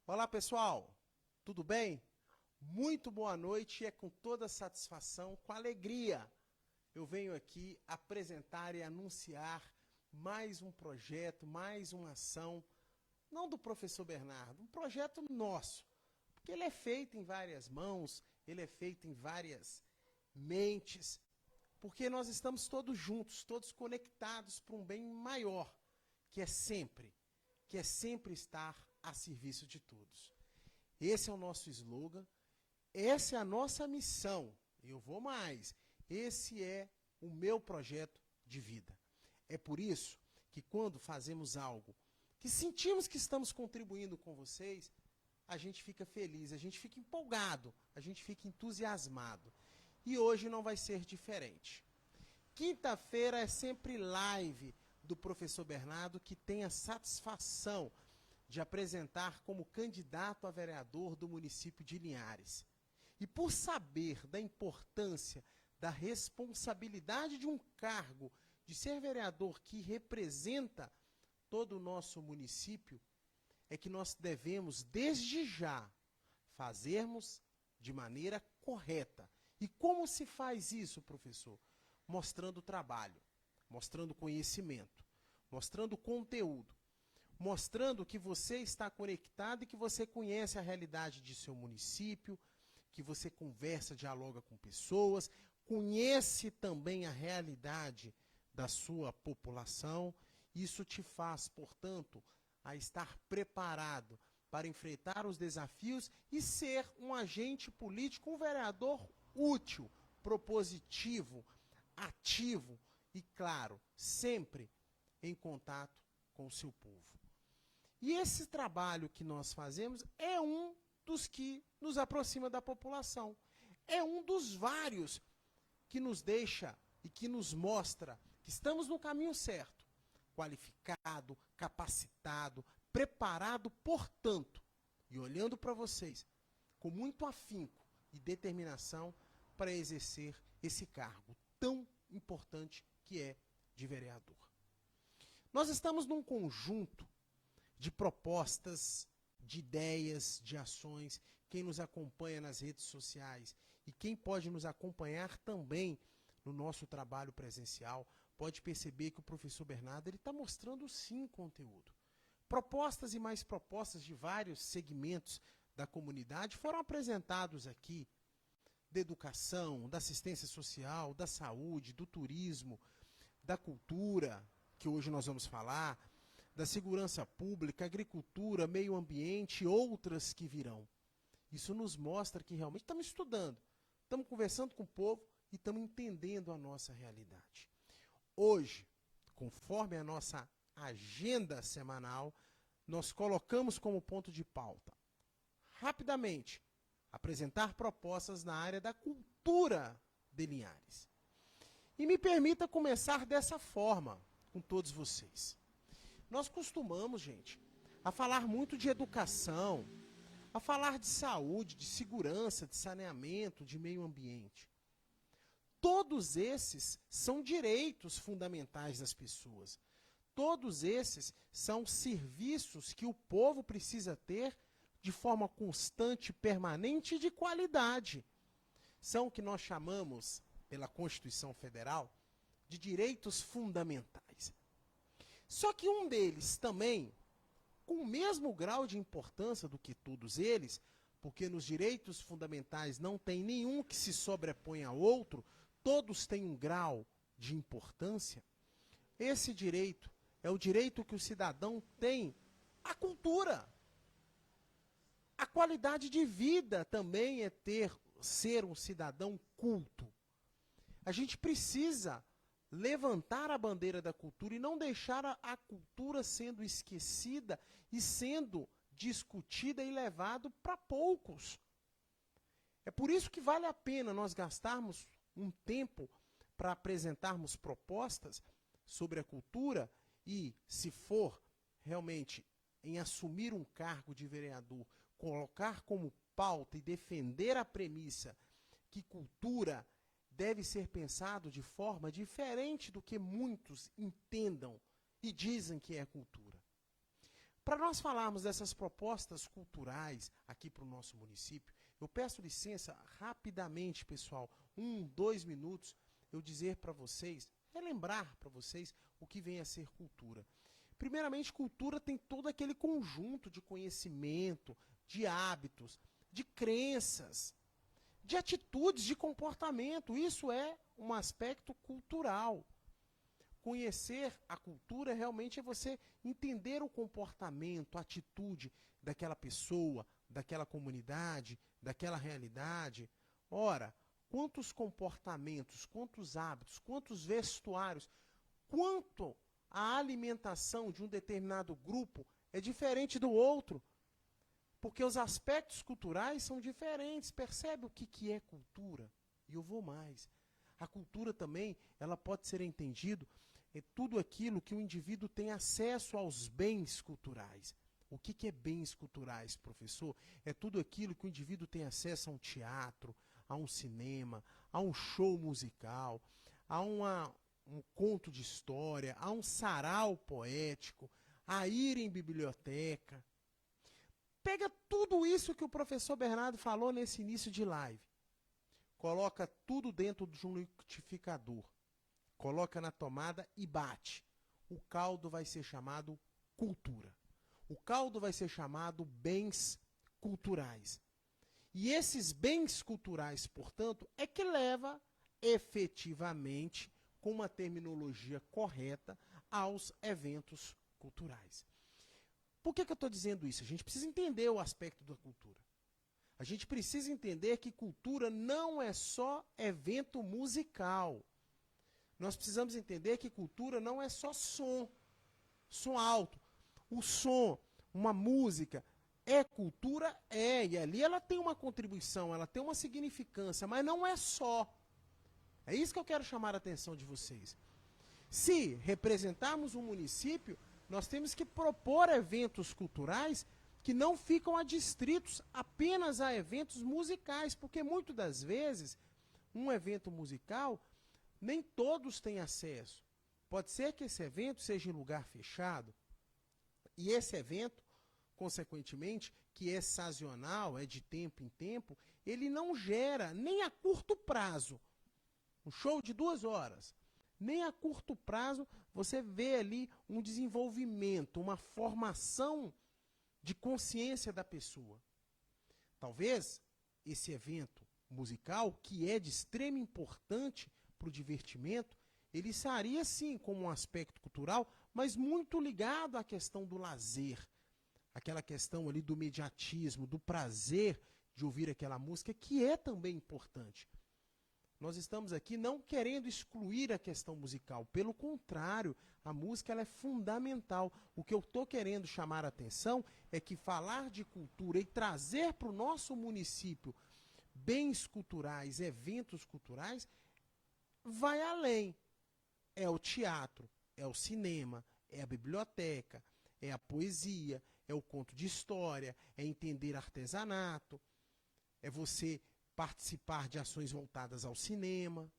Olá, pessoal. Tudo bem? Muito boa noite. É com toda satisfação, com alegria, eu venho aqui apresentar e anunciar mais um projeto, mais uma ação, não do professor Bernardo, um projeto nosso, porque ele é feito em várias mãos, ele é feito em várias mentes, porque nós estamos todos juntos, todos conectados para um bem maior, que é sempre, que é sempre estar a serviço de todos. Esse é o nosso slogan, essa é a nossa missão. Eu vou mais. Esse é o meu projeto de vida. É por isso que quando fazemos algo que sentimos que estamos contribuindo com vocês, a gente fica feliz, a gente fica empolgado, a gente fica entusiasmado. E hoje não vai ser diferente. Quinta-feira é sempre live do professor Bernardo, que tem a satisfação de apresentar como candidato a vereador do município de Linhares. E por saber da importância, da responsabilidade de um cargo, de ser vereador que representa todo o nosso município, é que nós devemos, desde já, fazermos de maneira correta. E como se faz isso, professor? Mostrando trabalho, mostrando conhecimento, mostrando conteúdo, mostrando que você está conectado e que você conhece a realidade de seu município, que você conversa, dialoga com pessoas, conhece também a realidade da sua população. Isso te faz, portanto, a estar preparado para enfrentar os desafios e ser um agente político, um vereador útil, propositivo, ativo e, claro, sempre em contato com o seu povo. E esse trabalho que nós fazemos é um dos que nos aproxima da população. É um dos vários que nos deixa e que nos mostra que estamos no caminho certo, qualificado, capacitado, preparado, portanto, e olhando para vocês com muito afinco e determinação para exercer esse cargo tão importante que é de vereador. Nós estamos num conjunto de propostas, de ideias, de ações. Quem nos acompanha nas redes sociais e quem pode nos acompanhar também no nosso trabalho presencial, pode perceber que o professor Bernardo está mostrando sim conteúdo. Propostas e mais propostas de vários segmentos da comunidade foram apresentados aqui, da educação, da assistência social, da saúde, do turismo, da cultura, que hoje nós vamos falar, da segurança pública, agricultura, meio ambiente e outras que virão. Isso nos mostra que realmente estamos estudando, estamos conversando com o povo e estamos entendendo a nossa realidade. Hoje, conforme a nossa agenda semanal, nós colocamos como ponto de pauta, rapidamente, apresentar propostas na área da cultura de Linhares. E me permita começar dessa forma com todos vocês. Nós costumamos, gente, a falar muito de educação, a falar de saúde, de segurança, de saneamento, de meio ambiente. Todos esses são direitos fundamentais das pessoas. Todos esses são serviços que o povo precisa ter de forma constante, permanente e de qualidade. São o que nós chamamos, pela Constituição Federal, de direitos fundamentais. Só que um deles também, com o mesmo grau de importância do que todos eles, porque nos direitos fundamentais não tem nenhum que se sobrepõe a outro, todos têm um grau de importância, esse direito é o direito que o cidadão tem à cultura. A qualidade de vida também é ser um cidadão culto. A gente precisa levantar a bandeira da cultura e não deixar a cultura sendo esquecida e sendo discutida e levado para poucos. É por isso que vale a pena nós gastarmos um tempo para apresentarmos propostas sobre a cultura e, se for realmente em assumir um cargo de vereador, colocar como pauta e defender a premissa que cultura deve ser pensado de forma diferente do que muitos entendam e dizem que é cultura. Para nós falarmos dessas propostas culturais aqui para o nosso município, eu peço licença rapidamente, pessoal, 2 minutos, eu dizer para vocês, relembrar para vocês o que vem a ser cultura. Primeiramente, cultura tem todo aquele conjunto de conhecimento, de hábitos, de crenças, de atitudes, de comportamento. Isso é um aspecto cultural. Conhecer a cultura realmente é você entender o comportamento, a atitude daquela pessoa, daquela comunidade, daquela realidade. Ora, quantos comportamentos, quantos hábitos, quantos vestuários, quanto a alimentação de um determinado grupo é diferente do outro. Porque os aspectos culturais são diferentes. Percebe o que é cultura? E eu vou mais. A cultura também, ela pode ser entendido é tudo aquilo que o indivíduo tem acesso aos bens culturais. O que é bens culturais, professor? É tudo aquilo que o indivíduo tem acesso a um teatro, a um cinema, a um show musical, a um conto de história, a um sarau poético, a ir em biblioteca. Pega tudo isso que o professor Bernardo falou nesse início de live. Coloca tudo dentro de um liquidificador. Coloca na tomada e bate. O caldo vai ser chamado cultura. O caldo vai ser chamado bens culturais. E esses bens culturais, portanto, é que leva efetivamente, com uma terminologia correta, aos eventos culturais. Por que eu estou dizendo isso? A gente precisa entender o aspecto da cultura. A gente precisa entender que cultura não é só evento musical. Nós precisamos entender que cultura não é só som alto. O som, uma música, é cultura? É, e ali ela tem uma contribuição, ela tem uma significância, mas não é só. É isso que eu quero chamar a atenção de vocês. Se representarmos um município, nós temos que propor eventos culturais que não ficam adstritos apenas a eventos musicais, porque muitas das vezes, um evento musical, nem todos têm acesso. Pode ser que esse evento seja em lugar fechado, e esse evento, consequentemente, que é sazonal, é de tempo em tempo, ele não gera nem a curto prazo, um show de 2 horas, nem a curto prazo você vê ali um desenvolvimento, uma formação de consciência da pessoa. Talvez esse evento musical, que é de extrema importância para o divertimento, ele estaria sim como um aspecto cultural, mas muito ligado à questão do lazer, aquela questão ali do mediatismo, do prazer de ouvir aquela música, que é também importante. Nós estamos aqui não querendo excluir a questão musical, pelo contrário, a música ela é fundamental. O que eu estou querendo chamar a atenção é que falar de cultura e trazer para o nosso município bens culturais, eventos culturais, vai além. É o teatro, é o cinema, é a biblioteca, é a poesia, é o conto de história, é entender artesanato, é você participar de ações voltadas ao cinema.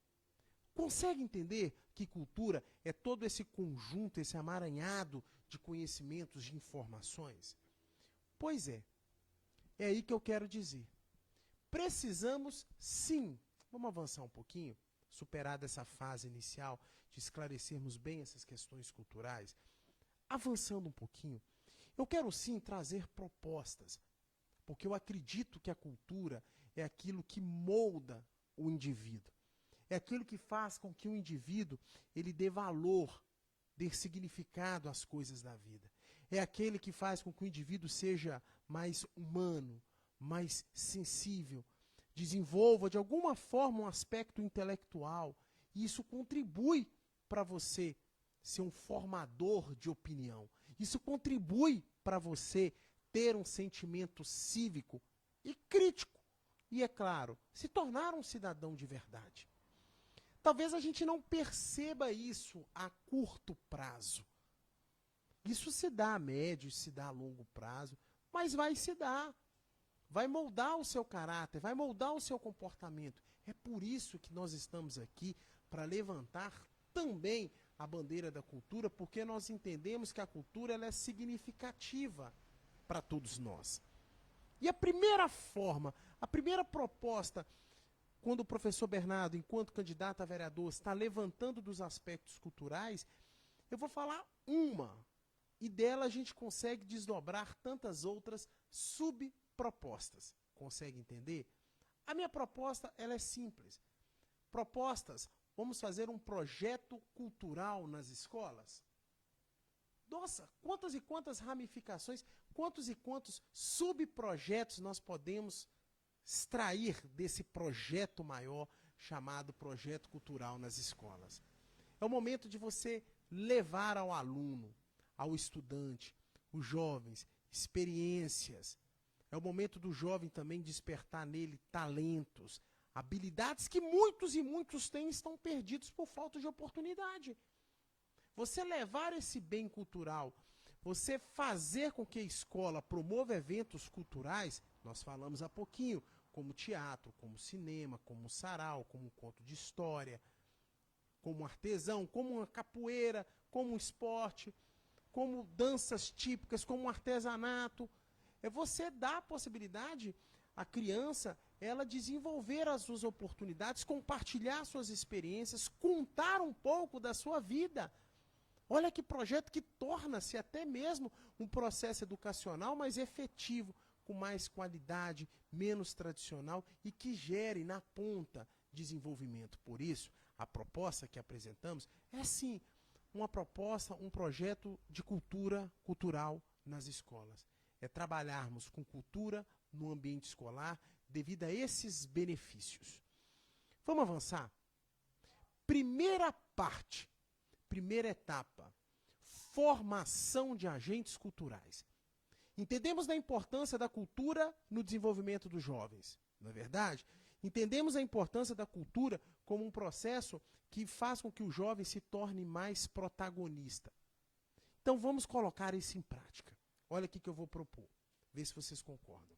Consegue entender que cultura é todo esse conjunto, esse amaranhado de conhecimentos, de informações? Pois é aí que eu quero dizer. Precisamos, sim, vamos avançar um pouquinho, superada essa fase inicial de esclarecermos bem essas questões culturais, avançando um pouquinho, eu quero sim trazer propostas, porque eu acredito que a cultura é aquilo que molda o indivíduo. É aquilo que faz com que o indivíduo ele dê valor, dê significado às coisas da vida. É aquele que faz com que o indivíduo seja mais humano, mais sensível, desenvolva de alguma forma um aspecto intelectual. E isso contribui para você ser um formador de opinião. Isso contribui para você ter um sentimento cívico e crítico. E, é claro, se tornar um cidadão de verdade. Talvez a gente não perceba isso a curto prazo. Isso se dá a médio, se dá a longo prazo, mas vai se dar. Vai moldar o seu caráter, vai moldar o seu comportamento. É por isso que nós estamos aqui, para levantar também a bandeira da cultura porque nós entendemos que a cultura ela é significativa para todos nós. E a primeira forma, a primeira proposta, quando o professor Bernardo, enquanto candidato a vereador, está levantando dos aspectos culturais, eu vou falar uma, e dela a gente consegue desdobrar tantas outras subpropostas. Consegue entender? A minha proposta ela é simples. Propostas, vamos fazer um projeto cultural nas escolas? Nossa, quantas e quantas ramificações, quantos e quantos subprojetos nós podemos extrair desse projeto maior chamado projeto cultural nas escolas. É o momento de você levar ao aluno, ao estudante, os jovens, experiências. É o momento do jovem também despertar nele talentos, habilidades que muitos e muitos têm e estão perdidos por falta de oportunidade. Você levar esse bem cultural, você fazer com que a escola promova eventos culturais, nós falamos há pouquinho, como teatro, como cinema, como sarau, como conto de história, como artesão, como uma capoeira, como um esporte, como danças típicas, como um artesanato. É você dar a possibilidade à criança ela desenvolver as suas oportunidades, compartilhar suas experiências, contar um pouco da sua vida. Olha que projeto que torna-se até mesmo um processo educacional mais efetivo, com mais qualidade, menos tradicional e que gere na ponta desenvolvimento. Por isso, a proposta que apresentamos é sim uma proposta, um projeto de cultural nas escolas. É trabalharmos com cultura no ambiente escolar devido a esses benefícios. Vamos avançar? Primeira parte, primeira etapa, formação de agentes culturais. Entendemos da importância da cultura no desenvolvimento dos jovens, não é verdade? Entendemos a importância da cultura como um processo que faz com que o jovem se torne mais protagonista. Então vamos colocar isso em prática. Olha o que eu vou propor, ver se vocês concordam.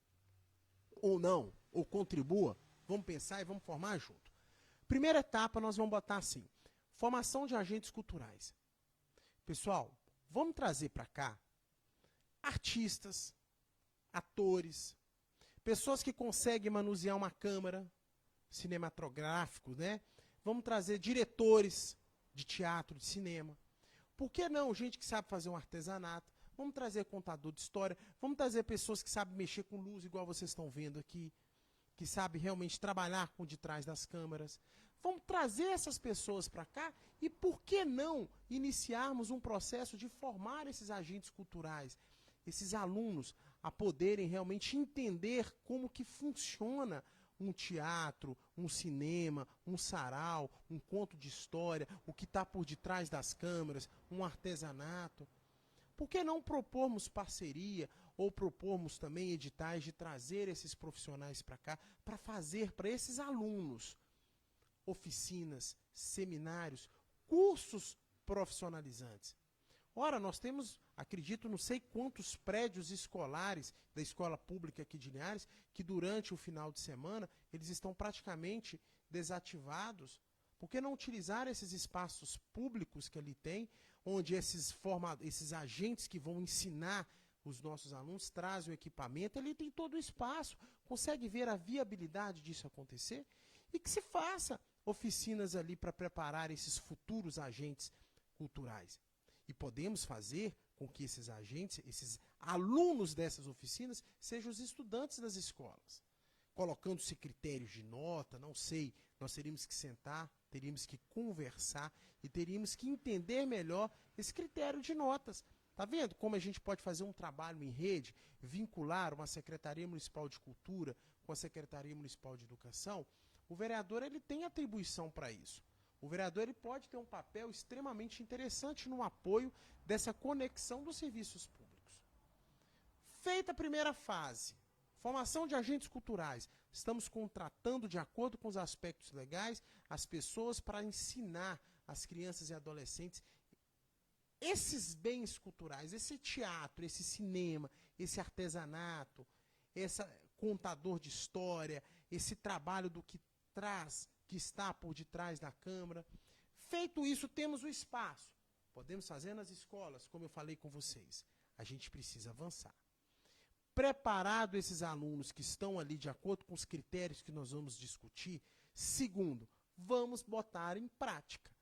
Ou não, ou contribua, vamos pensar e vamos formar junto. Primeira etapa nós vamos botar assim, formação de agentes culturais. Pessoal, vamos trazer para cá artistas, atores, pessoas que conseguem manusear uma câmera cinematográfica, né? Vamos trazer diretores de teatro, de cinema. Por que não gente que sabe fazer um artesanato? Vamos trazer contador de história, vamos trazer pessoas que sabem mexer com luz, igual vocês estão vendo aqui, que sabem realmente trabalhar com de trás das câmeras. Vamos trazer essas pessoas para cá e por que não iniciarmos um processo de formar esses agentes culturais, esses alunos a poderem realmente entender como que funciona um teatro, um cinema, um sarau, um conto de história, o que está por detrás das câmeras, um artesanato. Por que não propormos parceria ou propormos também editais de trazer esses profissionais para cá para fazer para esses alunos oficinas, seminários, cursos profissionalizantes? Ora, nós temos, acredito, não sei quantos prédios escolares da escola pública aqui de Linhares, que durante o final de semana eles estão praticamente desativados. Por que não utilizar esses espaços públicos que ali tem, onde esses agentes que vão ensinar os nossos alunos trazem o equipamento, ali tem todo o espaço, consegue ver a viabilidade disso acontecer? E que se faça oficinas ali para preparar esses futuros agentes culturais. E podemos fazer com que esses agentes, esses alunos dessas oficinas, sejam os estudantes das escolas. Colocando-se critérios de nota, não sei, nós teríamos que sentar, teríamos que conversar e teríamos que entender melhor esse critério de notas. Está vendo como a gente pode fazer um trabalho em rede, vincular uma Secretaria Municipal de Cultura com a Secretaria Municipal de Educação? O vereador ele tem atribuição para isso. O vereador ele pode ter um papel extremamente interessante no apoio dessa conexão dos serviços públicos. Feita a primeira fase, formação de agentes culturais, estamos contratando, de acordo com os aspectos legais, as pessoas para ensinar as crianças e adolescentes esses bens culturais, esse teatro, esse cinema, esse artesanato, esse contador de história, esse trabalho do que traz, que está por detrás da câmara. Feito isso, temos o espaço. Podemos fazer nas escolas, como eu falei com vocês. A gente precisa avançar. Preparado esses alunos que estão ali de acordo com os critérios que nós vamos discutir, segundo, vamos botar em prática,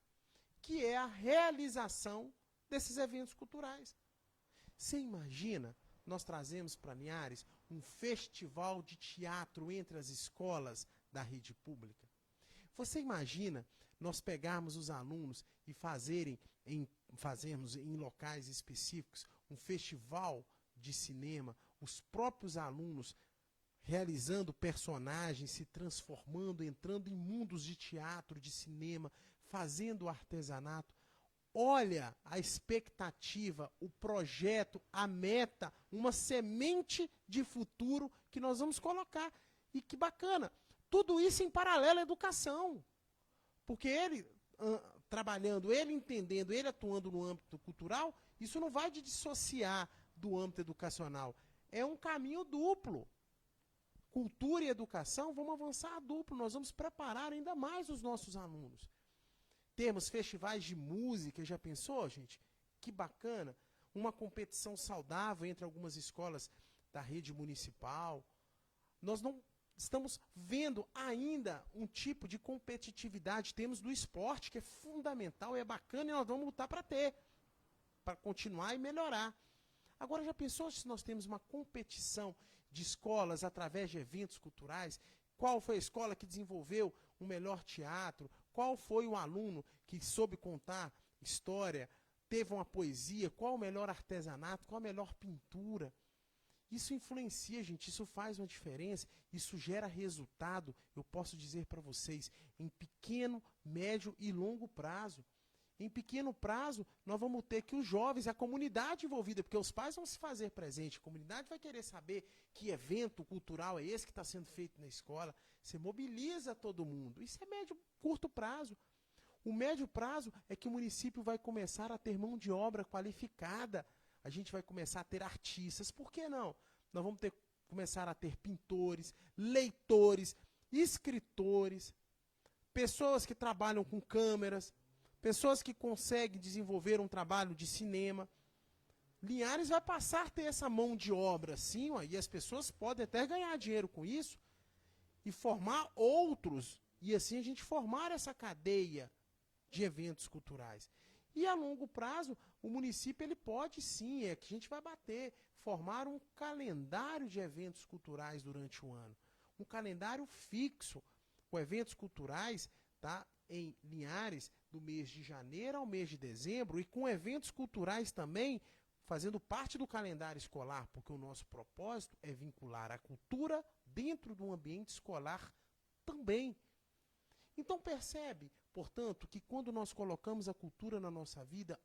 que é a realização desses eventos culturais. Você imagina, nós trazemos para Linhares um festival de teatro entre as escolas da rede pública? Você imagina nós pegarmos os alunos e fazermos em locais específicos um festival de cinema, os próprios alunos realizando personagens, se transformando, entrando em mundos de teatro, de cinema, fazendo artesanato? Olha a expectativa, o projeto, a meta, uma semente de futuro que nós vamos colocar. E que bacana! Tudo isso em paralelo à educação. Porque ele trabalhando, ele entendendo, ele atuando no âmbito cultural, isso não vai dissociar do âmbito educacional. É um caminho duplo. Cultura e educação, vamos avançar duplo, nós vamos preparar ainda mais os nossos alunos. Temos festivais de música, já pensou, gente? Que bacana. Uma competição saudável entre algumas escolas da rede municipal. Nós não estamos vendo ainda um tipo de competitividade. Temos do esporte, que é fundamental, é bacana, e nós vamos lutar para ter, para continuar e melhorar. Agora, já pensou se nós temos uma competição de escolas através de eventos culturais? Qual foi a escola que desenvolveu o melhor teatro? Qual foi o aluno que soube contar história, teve uma poesia? Qual o melhor artesanato? Qual a melhor pintura? Isso influencia, gente, isso faz uma diferença, isso gera resultado, eu posso dizer para vocês, em pequeno, médio e longo prazo. Em pequeno prazo, nós vamos ter que os jovens, a comunidade envolvida, porque os pais vão se fazer presente, a comunidade vai querer saber que evento cultural é esse que está sendo feito na escola. Você mobiliza todo mundo. Isso é médio, curto prazo. O médio prazo é que o município vai começar a ter mão de obra qualificada. A gente vai começar a ter artistas. Por que não? Nós vamos começar a ter pintores, leitores, escritores, pessoas que trabalham com câmeras, pessoas que conseguem desenvolver um trabalho de cinema. Linhares vai passar a ter essa mão de obra, sim, ó, e as pessoas podem até ganhar dinheiro com isso e formar outros, e assim a gente formar essa cadeia de eventos culturais. E a longo prazo, o município ele pode sim, é que a gente vai bater, formar um calendário de eventos culturais durante o ano. Um calendário fixo, com eventos culturais, tá, em Linhares, do mês de janeiro ao mês de dezembro, e com eventos culturais também, fazendo parte do calendário escolar, porque o nosso propósito é vincular a cultura dentro do ambiente escolar também. Então percebe, portanto, que quando nós colocamos a cultura na nossa vida,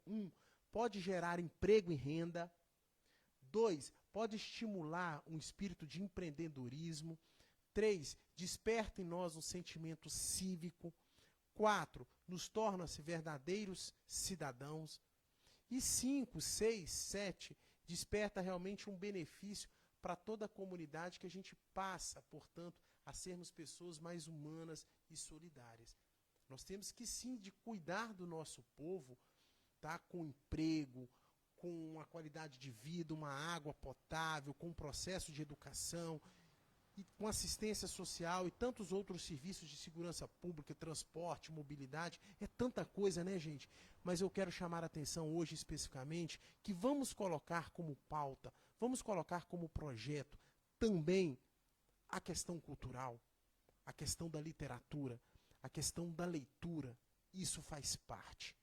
pode gerar emprego e renda. 2, pode estimular um espírito de empreendedorismo. 3, desperta em nós um sentimento cívico. 4, nos torna-se verdadeiros cidadãos. E 5, 6, 7, desperta realmente um benefício para toda a comunidade que a gente passa, portanto, a sermos pessoas mais humanas e solidárias. Nós temos que sim de cuidar do nosso povo, tá? Com emprego, com uma qualidade de vida, uma água potável, com um processo de educação, e com assistência social e tantos outros serviços de segurança pública, transporte, mobilidade. É tanta coisa, né, gente? Mas eu quero chamar a atenção hoje especificamente que vamos colocar como pauta, vamos colocar como projeto também a questão cultural, a questão da literatura, a questão da leitura. Isso faz parte.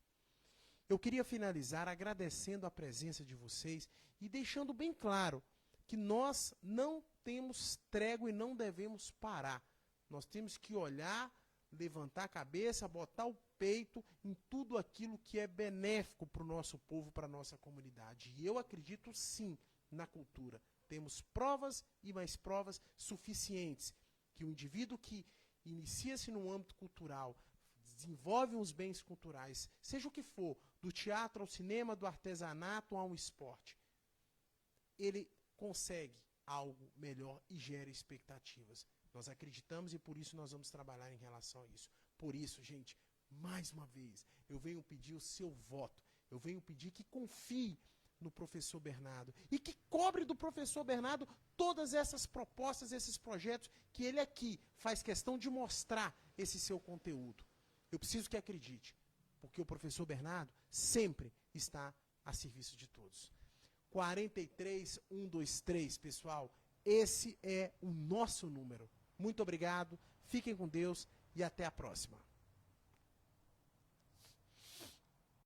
Eu queria finalizar agradecendo a presença de vocês e deixando bem claro que nós não temos trégua e não devemos parar. Nós temos que olhar, levantar a cabeça, botar o peito em tudo aquilo que é benéfico para o nosso povo, para a nossa comunidade. E eu acredito sim na cultura. Temos provas e mais provas suficientes que o indivíduo que inicia-se no âmbito cultural, desenvolve uns bens culturais, seja o que for, do teatro ao cinema, do artesanato ao esporte, ele consegue algo melhor e gera expectativas. Nós acreditamos e por isso nós vamos trabalhar em relação a isso. Por isso, gente, mais uma vez, eu venho pedir o seu voto. Eu venho pedir que confie no professor Bernardo e que cobre do professor Bernardo todas essas propostas, esses projetos que ele aqui faz questão de mostrar esse seu conteúdo. Eu preciso que acredite, porque o professor Bernardo sempre está a serviço de todos. 43123, pessoal, esse é o nosso número. Muito obrigado, fiquem com Deus e até a próxima.